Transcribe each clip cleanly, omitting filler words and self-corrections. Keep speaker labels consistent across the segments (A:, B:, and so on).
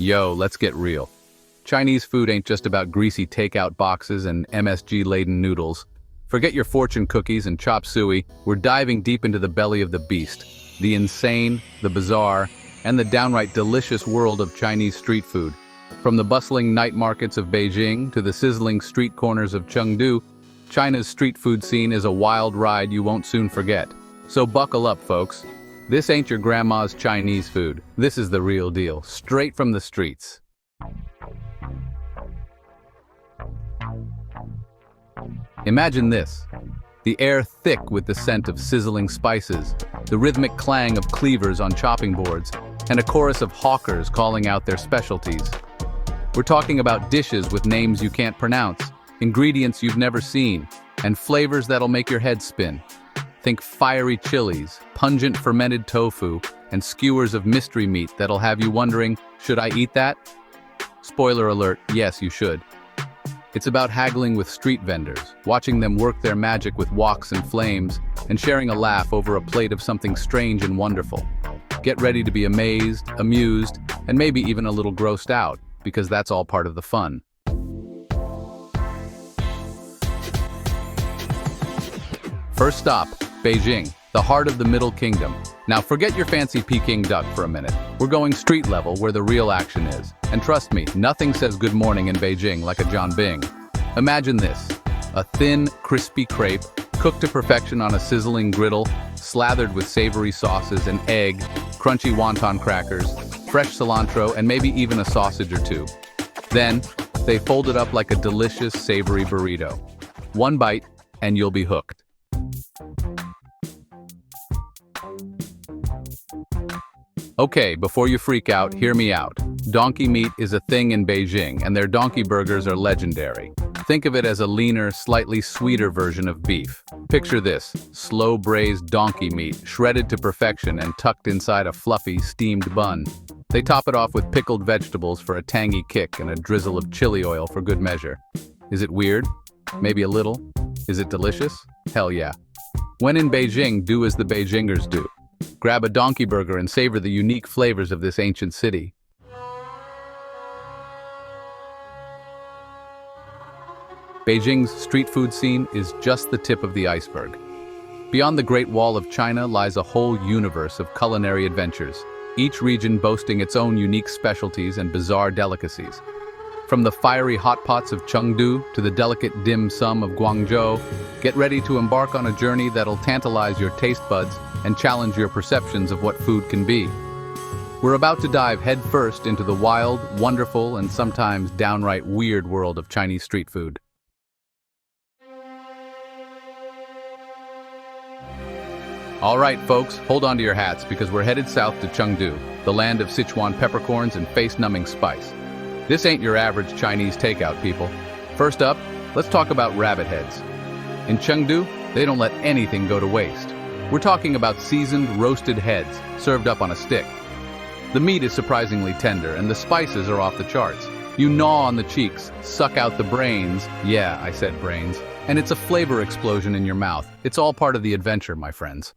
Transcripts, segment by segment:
A: Yo, let's get real. Chinese food ain't just about greasy takeout boxes and MSG-laden noodles. Forget your fortune cookies and chop suey, we're diving deep into the belly of the beast. The insane, the bizarre, and the downright delicious world of Chinese street food. From the bustling night markets of Beijing to the sizzling street corners of Chengdu, China's street food scene is a wild ride you won't soon forget. So buckle up, folks. This ain't your grandma's Chinese food. This is the real deal, straight from the streets. Imagine this. The air thick with the scent of sizzling spices, the rhythmic clang of cleavers on chopping boards, and a chorus of hawkers calling out their specialties. We're talking about dishes with names you can't pronounce, ingredients you've never seen, and flavors that'll make your head spin. Think fiery chilies, pungent fermented tofu, and skewers of mystery meat that'll have you wondering, should I eat that? Spoiler alert, yes, you should. It's about haggling with street vendors, watching them work their magic with woks and flames, and sharing a laugh over a plate of something strange and wonderful. Get ready to be amazed, amused, and maybe even a little grossed out, because that's all part of the fun. First stop, Beijing, the heart of the Middle Kingdom. Now forget your fancy Peking duck for a minute. We're going street level where the real action is. And trust me, nothing says good morning in Beijing like a John Bing. Imagine this, a thin, crispy crepe, cooked to perfection on a sizzling griddle, slathered with savory sauces and egg, crunchy wonton crackers, fresh cilantro, and maybe even a sausage or two. Then, they fold it up like a delicious, savory burrito. One bite, and you'll be hooked. Okay, before you freak out, hear me out. Donkey meat is a thing in Beijing, and their donkey burgers are legendary. Think of it as a leaner, slightly sweeter version of beef. Picture this, slow-braised donkey meat, shredded to perfection and tucked inside a fluffy, steamed bun. They top it off with pickled vegetables for a tangy kick and a drizzle of chili oil for good measure. Is it weird? Maybe a little. Is it delicious? Hell yeah. When in Beijing, do as the Beijingers do. Grab a donkey burger and savor the unique flavors of this ancient city. Beijing's street food scene is just the tip of the iceberg. Beyond the Great Wall of China lies a whole universe of culinary adventures, each region boasting its own unique specialties and bizarre delicacies. From the fiery hot pots of Chengdu to the delicate dim sum of Guangzhou, get ready to embark on a journey that'll tantalize your taste buds and challenge your perceptions of what food can be. We're about to dive headfirst into the wild, wonderful, and sometimes downright weird world of Chinese street food. All right, folks, hold on to your hats because we're headed south to Chengdu, the land of Sichuan peppercorns and face-numbing spice. This ain't your average Chinese takeout, people. First up, let's talk about rabbit heads. In Chengdu, they don't let anything go to waste. We're talking about seasoned, roasted heads, served up on a stick. The meat is surprisingly tender, and the spices are off the charts. You gnaw on the cheeks, suck out the brains, yeah, I said brains, and it's a flavor explosion in your mouth. It's all part of the adventure, my friends.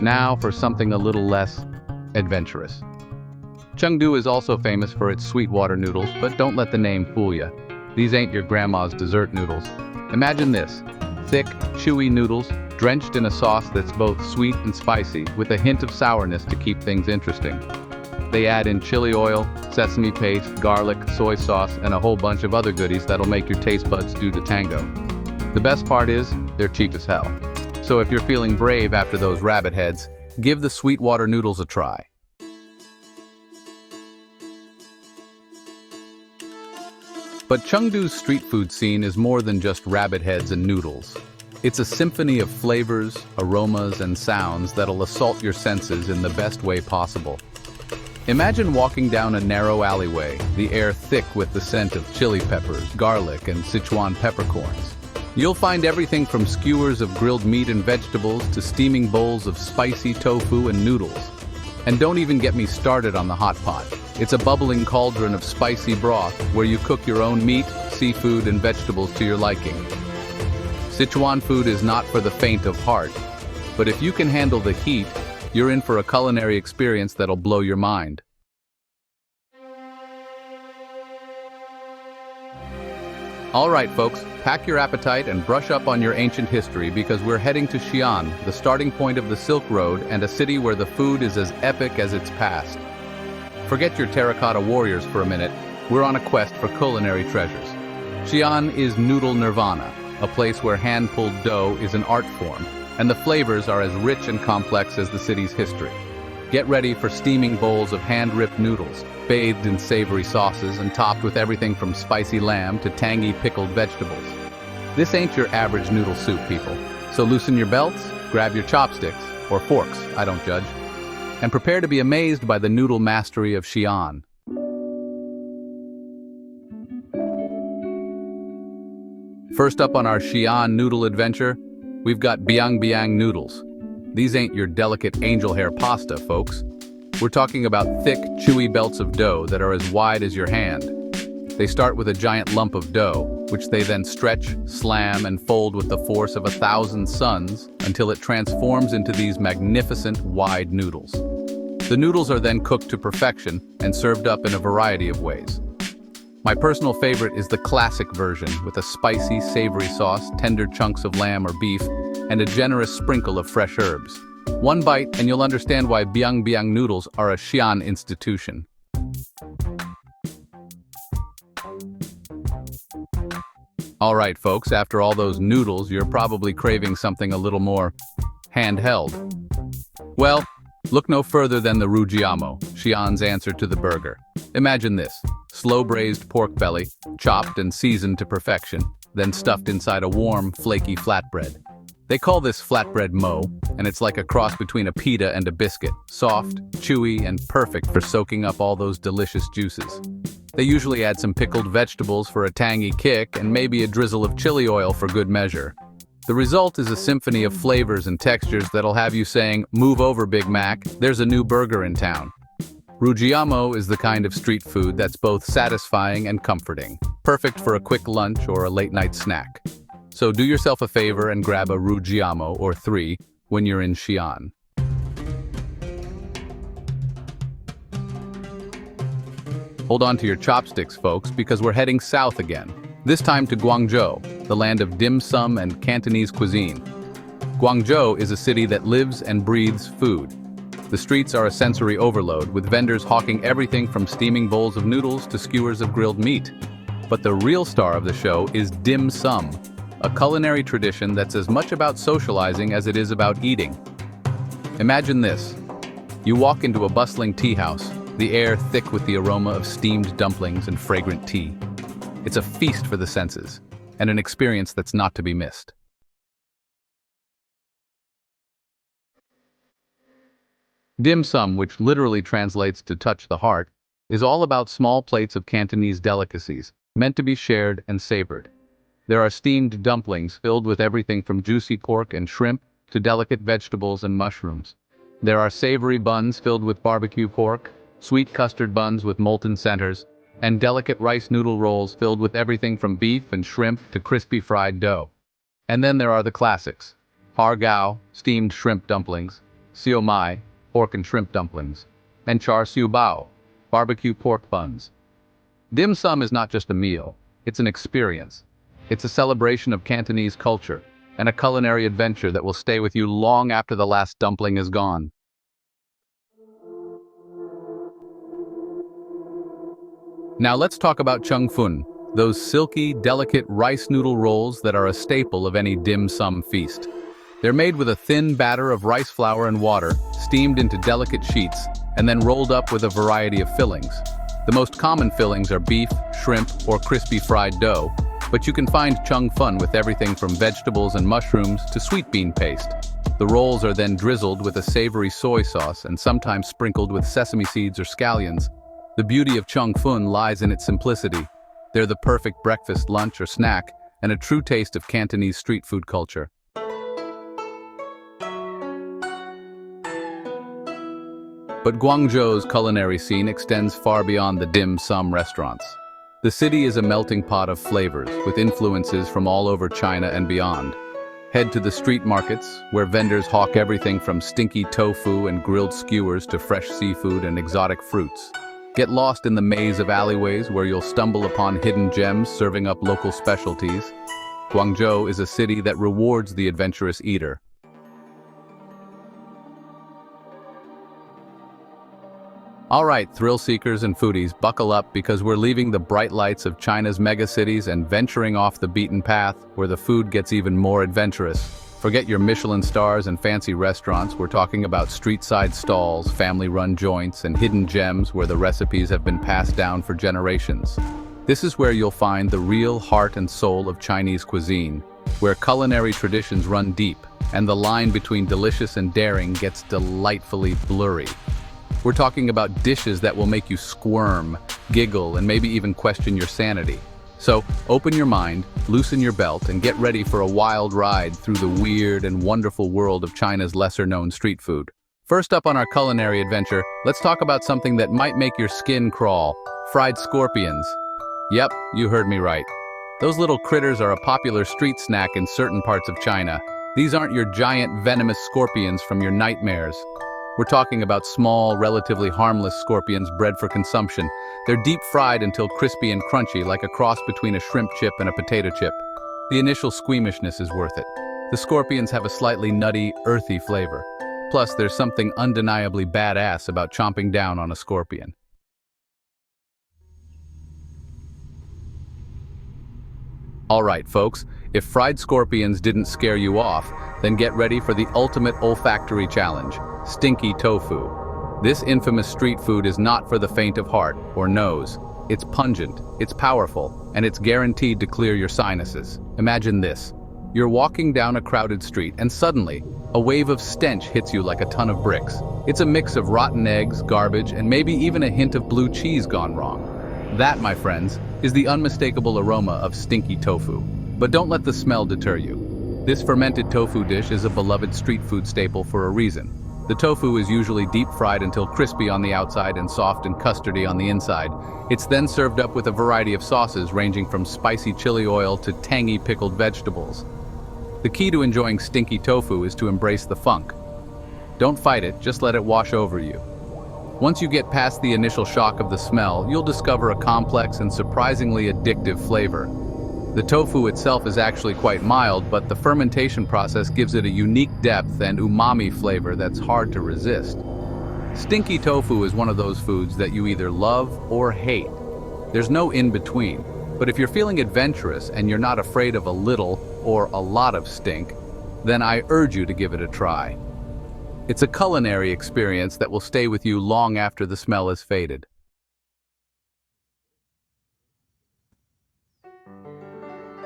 A: Now for something a little less adventurous. Chengdu is also famous for its sweetwater noodles, but don't let the name fool you. These ain't your grandma's dessert noodles. Imagine this, thick, chewy noodles, drenched in a sauce that's both sweet and spicy, with a hint of sourness to keep things interesting. They add in chili oil, sesame paste, garlic, soy sauce, and a whole bunch of other goodies that'll make your taste buds do the tango. The best part is, they're cheap as hell. So if you're feeling brave after those rabbit heads, give the sweetwater noodles a try. But Chengdu's street food scene is more than just rabbit heads and noodles. It's a symphony of flavors, aromas, and sounds that'll assault your senses in the best way possible. Imagine walking down a narrow alleyway, the air thick with the scent of chili peppers, garlic, and Sichuan peppercorns. You'll find everything from skewers of grilled meat and vegetables to steaming bowls of spicy tofu and noodles. And don't even get me started on the hot pot. It's a bubbling cauldron of spicy broth where you cook your own meat, seafood, and vegetables to your liking. Sichuan food is not for the faint of heart, but if you can handle the heat, You're in for a culinary experience that'll blow your mind. All right, folks, pack your appetite and brush up on your ancient history because we're heading to Xi'an, the starting point of the Silk Road and a city where the food is as epic as its past. Forget your terracotta warriors for a minute. We're on a quest for culinary treasures. Xi'an is noodle nirvana, a place where hand-pulled dough is an art form, and the flavors are as rich and complex as the city's history. Get ready for steaming bowls of hand-ripped noodles, bathed in savory sauces and topped with everything from spicy lamb to tangy pickled vegetables. This ain't your average noodle soup, people. So loosen your belts, grab your chopsticks, or forks, I don't judge, and prepare to be amazed by the noodle mastery of Xi'an. First up on our Xi'an noodle adventure, we've got biang noodles. These ain't your delicate angel hair pasta, folks. We're talking about thick, chewy belts of dough that are as wide as your hand. They start with a giant lump of dough, which they then stretch, slam, and fold with the force of 1,000 suns until it transforms into these magnificent, wide noodles. The noodles are then cooked to perfection and served up in a variety of ways. My personal favorite is the classic version with a spicy, savory sauce, tender chunks of lamb or beef, and a generous sprinkle of fresh herbs. One bite and you'll understand why biang noodles are a Xi'an institution. All right, folks, after all those noodles, you're probably craving something a little more handheld. Well, look no further than the rujiamo, Xi'an's answer to the burger. Imagine this: slow-braised pork belly, chopped and seasoned to perfection, then stuffed inside a warm, flaky flatbread. They call this flatbread mo, and it's like a cross between a pita and a biscuit, soft, chewy, and perfect for soaking up all those delicious juices. They usually add some pickled vegetables for a tangy kick and maybe a drizzle of chili oil for good measure. The result is a symphony of flavors and textures that'll have you saying, "Move over, Big Mac, there's a new burger in town." Rujiamo is the kind of street food that's both satisfying and comforting, perfect for a quick lunch or a late-night snack. So do yourself a favor and grab a rujiamo or 3 when you're in Xi'an. Hold on to your chopsticks, folks, because we're heading south again. This time to Guangzhou, the land of dim sum and Cantonese cuisine. Guangzhou is a city that lives and breathes food. The streets are a sensory overload, with vendors hawking everything from steaming bowls of noodles to skewers of grilled meat. But the real star of the show is dim sum, a culinary tradition that's as much about socializing as it is about eating. Imagine this. You walk into a bustling tea house, the air thick with the aroma of steamed dumplings and fragrant tea. It's a feast for the senses, and an experience that's not to be missed. Dim sum, which literally translates to touch the heart, is all about small plates of Cantonese delicacies, meant to be shared and savored. There are steamed dumplings filled with everything from juicy pork and shrimp to delicate vegetables and mushrooms. There are savory buns filled with barbecue pork, sweet custard buns with molten centers, and delicate rice noodle rolls filled with everything from beef and shrimp to crispy fried dough. And then there are the classics: har gow, steamed shrimp dumplings, siu mai, pork and shrimp dumplings, and char siu bao, barbecue pork buns. Dim sum is not just a meal, it's an experience. It's a celebration of Cantonese culture, and a culinary adventure that will stay with you long after the last dumpling is gone. Now let's talk about chung fun, those silky, delicate rice noodle rolls that are a staple of any dim sum feast. They're made with a thin batter of rice flour and water, steamed into delicate sheets, and then rolled up with a variety of fillings. The most common fillings are beef, shrimp, or crispy fried dough, but you can find chung fun with everything from vegetables and mushrooms to sweet bean paste. The rolls are then drizzled with a savory soy sauce and sometimes sprinkled with sesame seeds or scallions. The beauty of chung fun lies in its simplicity. They're the perfect breakfast, lunch, or snack, and a true taste of Cantonese street food culture. But Guangzhou's culinary scene extends far beyond the dim sum restaurants. The city is a melting pot of flavors, with influences from all over China and beyond. Head to the street markets, where vendors hawk everything from stinky tofu and grilled skewers to fresh seafood and exotic fruits. Get lost in the maze of alleyways where you'll stumble upon hidden gems serving up local specialties. Guangzhou is a city that rewards the adventurous eater. All right, thrill seekers and foodies, buckle up because we're leaving the bright lights of China's megacities and venturing off the beaten path where the food gets even more adventurous. Forget your Michelin stars and fancy restaurants. We're talking about street-side stalls, family-run joints, and hidden gems where the recipes have been passed down for generations. This is where you'll find the real heart and soul of Chinese cuisine, where culinary traditions run deep and the line between delicious and daring gets delightfully blurry. We're talking about dishes that will make you squirm, giggle, and maybe even question your sanity. So, open your mind, loosen your belt, and get ready for a wild ride through the weird and wonderful world of China's lesser-known street food. First up on our culinary adventure, let's talk about something that might make your skin crawl: fried scorpions. Yep, you heard me right. Those little critters are a popular street snack in certain parts of China. These aren't your giant venomous scorpions from your nightmares. We're talking about small, relatively harmless scorpions bred for consumption. They're deep-fried until crispy and crunchy, like a cross between a shrimp chip and a potato chip. The initial squeamishness is worth it. The scorpions have a slightly nutty, earthy flavor. Plus, there's something undeniably badass about chomping down on a scorpion. All right, folks, if fried scorpions didn't scare you off, then get ready for the ultimate olfactory challenge: stinky tofu. This infamous street food is not for the faint of heart or nose. It's pungent, it's powerful, and it's guaranteed to clear your sinuses. Imagine this. You're walking down a crowded street and suddenly, a wave of stench hits you like a ton of bricks. It's a mix of rotten eggs, garbage, and maybe even a hint of blue cheese gone wrong. That, my friends, is the unmistakable aroma of stinky tofu. But don't let the smell deter you. This fermented tofu dish is a beloved street food staple for a reason. The tofu is usually deep-fried until crispy on the outside and soft and custardy on the inside. It's then served up with a variety of sauces ranging from spicy chili oil to tangy pickled vegetables. The key to enjoying stinky tofu is to embrace the funk. Don't fight it, just let it wash over you. Once you get past the initial shock of the smell, you'll discover a complex and surprisingly addictive flavor. The tofu itself is actually quite mild, but the fermentation process gives it a unique depth and umami flavor that's hard to resist. Stinky tofu is one of those foods that you either love or hate. There's no in-between, but if you're feeling adventurous and you're not afraid of a little or a lot of stink, then I urge you to give it a try. It's a culinary experience that will stay with you long after the smell has faded.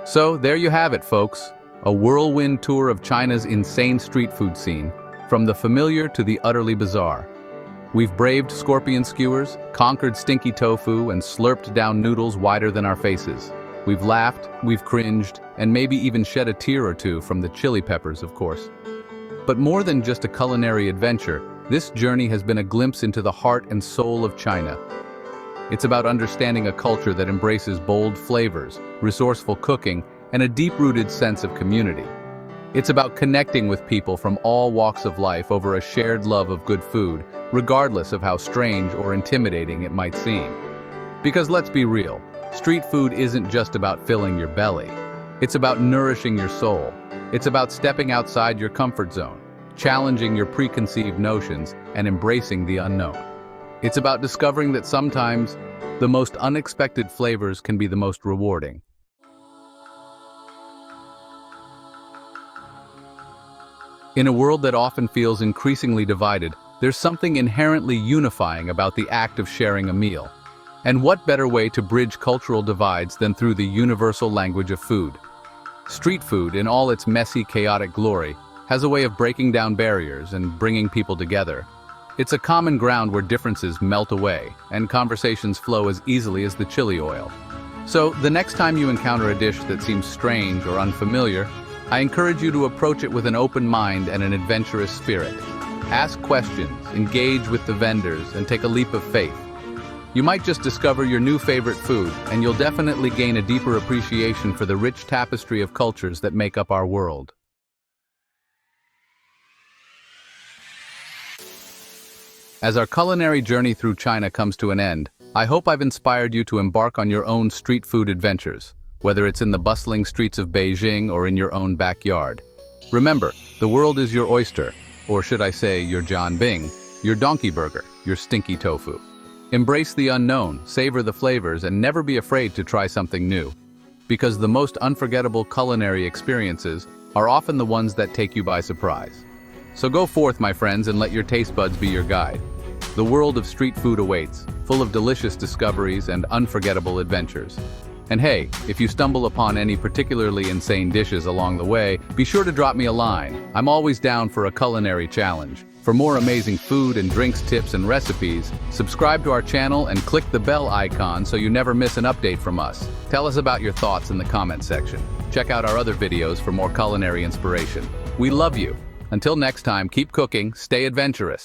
A: So there you have it, folks. A whirlwind tour of China's insane street food scene, from the familiar to the utterly bizarre. We've braved scorpion skewers, conquered stinky tofu, and slurped down noodles wider than our faces. We've laughed, we've cringed, and maybe even shed a tear or two from the chili peppers, of course. But more than just a culinary adventure, this journey has been a glimpse into the heart and soul of China. It's about understanding a culture that embraces bold flavors, resourceful cooking, and a deep-rooted sense of community. It's about connecting with people from all walks of life over a shared love of good food, regardless of how strange or intimidating it might seem. Because let's be real, street food isn't just about filling your belly. It's about nourishing your soul. It's about stepping outside your comfort zone, challenging your preconceived notions, and embracing the unknown. It's about discovering that sometimes the most unexpected flavors can be the most rewarding. In a world that often feels increasingly divided, there's something inherently unifying about the act of sharing a meal. And what better way to bridge cultural divides than through the universal language of food? Street food, in all its messy, chaotic glory, has a way of breaking down barriers and bringing people together. It's a common ground where differences melt away and conversations flow as easily as the chili oil. So, the next time you encounter a dish that seems strange or unfamiliar, I encourage you to approach it with an open mind and an adventurous spirit. Ask questions, engage with the vendors, and take a leap of faith. You might just discover your new favorite food, and you'll definitely gain a deeper appreciation for the rich tapestry of cultures that make up our world. As our culinary journey through China comes to an end, I hope I've inspired you to embark on your own street food adventures, whether it's in the bustling streets of Beijing or in your own backyard. Remember, the world is your oyster, or should I say your John Bing, your donkey burger, your stinky tofu. Embrace the unknown, savor the flavors, and never be afraid to try something new. Because the most unforgettable culinary experiences are often the ones that take you by surprise. So go forth, my friends, and let your taste buds be your guide. The world of street food awaits, full of delicious discoveries and unforgettable adventures. And hey, if you stumble upon any particularly insane dishes along the way, be sure to drop me a line. I'm always down for a culinary challenge. For more amazing food and drinks tips and recipes, subscribe to our channel and click the bell icon so you never miss an update from us. Tell us about your thoughts in the comment section. Check out our other videos for more culinary inspiration. We love you. Until next time, keep cooking, stay adventurous.